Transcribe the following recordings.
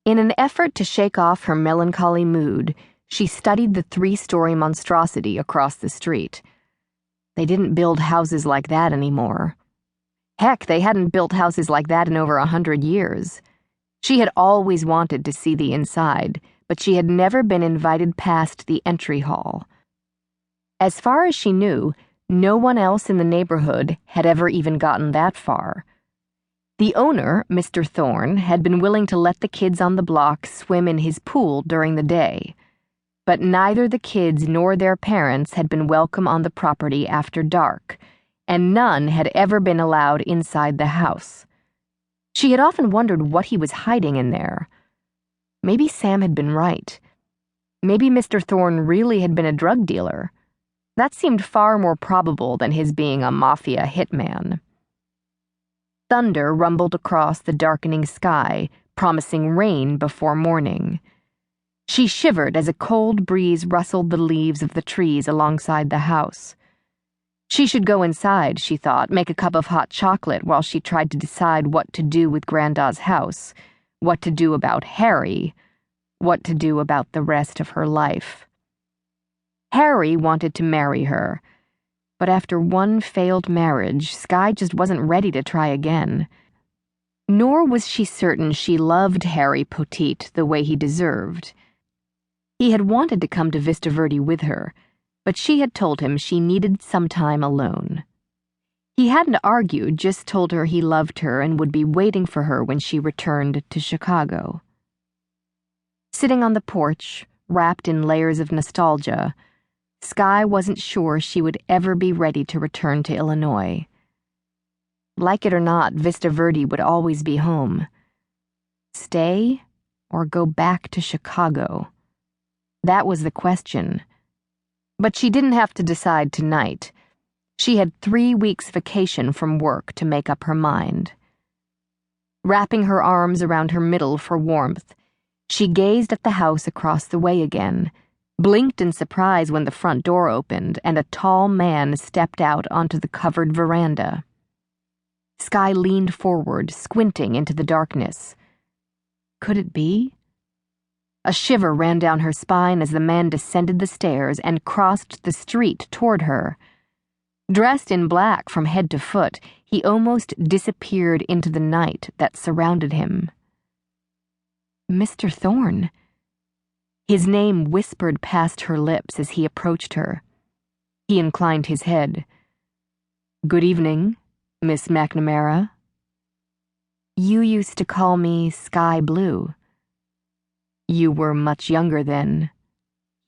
In an effort to shake off her melancholy mood, she studied the 3-story monstrosity across the street. They didn't build houses like that anymore. Heck, they hadn't built houses like that in over 100 years. She had always wanted to see the inside, but she had never been invited past the entry hall. As far as she knew, no one else in the neighborhood had ever even gotten that far. The owner, Mr. Thorne, had been willing to let the kids on the block swim in his pool during the day, but neither the kids nor their parents had been welcome on the property after dark, and none had ever been allowed inside the house. She had often wondered what he was hiding in there. Maybe Sam had been right. Maybe Mr. Thorne really had been a drug dealer. That seemed far more probable than his being a mafia hitman. Thunder rumbled across the darkening sky, promising rain before morning. She shivered as a cold breeze rustled the leaves of the trees alongside the house. She should go inside, she thought, make a cup of hot chocolate while she tried to decide what to do with Granda's house, what to do about Harry, what to do about the rest of her life. Harry wanted to marry her, but after one failed marriage, Sky just wasn't ready to try again. Nor was she certain she loved Harry Poteet the way he deserved. He had wanted to come to Vista Verde with her, but she had told him she needed some time alone. He hadn't argued, just told her he loved her and would be waiting for her when she returned to Chicago. Sitting on the porch, wrapped in layers of nostalgia, Sky wasn't sure she would ever be ready to return to Illinois. Like it or not, Vista Verde would always be home. Stay or go back to Chicago? That was the question. But she didn't have to decide tonight. She had 3 weeks vacation from work to make up her mind. Wrapping her arms around her middle for warmth, she gazed at the house across the way again, blinked in surprise when the front door opened and a tall man stepped out onto the covered veranda. Sky leaned forward, squinting into the darkness. Could it be? A shiver ran down her spine as the man descended the stairs and crossed the street toward her. Dressed in black from head to foot, he almost disappeared into the night that surrounded him. Mr. Thorne. His name whispered past her lips as he approached her. He inclined his head. "Good evening, Miss McNamara." "You used to call me Sky Blue." "You were much younger then,"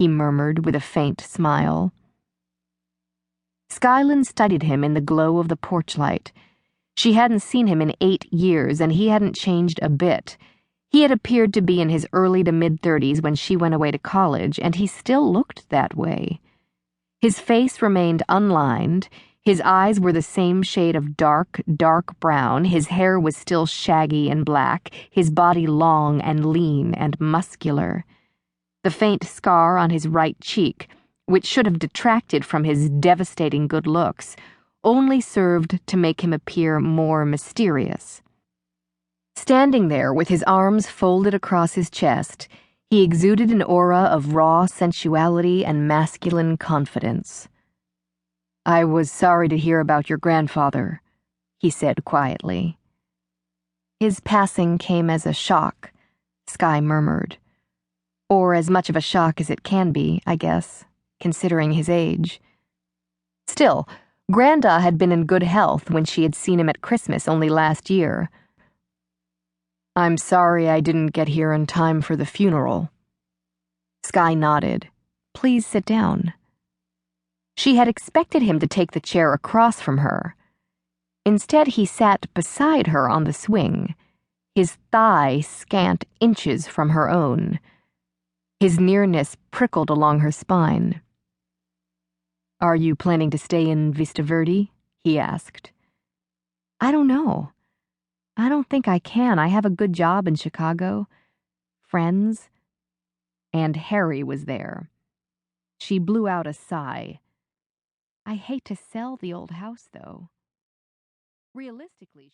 he murmured with a faint smile. Skylynn studied him in the glow of the porch light. She hadn't seen him in 8 years, and he hadn't changed a bit. He had appeared to be in his early to mid-30s when she went away to college, and he still looked that way. His face remained unlined, his eyes were the same shade of dark, dark brown, his hair was still shaggy and black, his body long and lean and muscular. The faint scar on his right cheek, which should have detracted from his devastating good looks, only served to make him appear more mysterious. Standing there with his arms folded across his chest, he exuded an aura of raw sensuality and masculine confidence. "I was sorry to hear about your grandfather," he said quietly. "His passing came as a shock," Sky murmured. "Or as much of a shock as it can be, I guess, considering his age." Still, Granda had been in good health when she had seen him at Christmas only last year. "I'm sorry I didn't get here in time for the funeral." Sky nodded. "Please sit down." She had expected him to take the chair across from her. Instead, he sat beside her on the swing, his thigh scant inches from her own. His nearness prickled along her spine. "Are you planning to stay in Vista Verde?" he asked. "I don't know. I don't think I can. I have a good job in Chicago. Friends." And Harry was there. She blew out a sigh. "I hate to sell the old house, though." Realistically,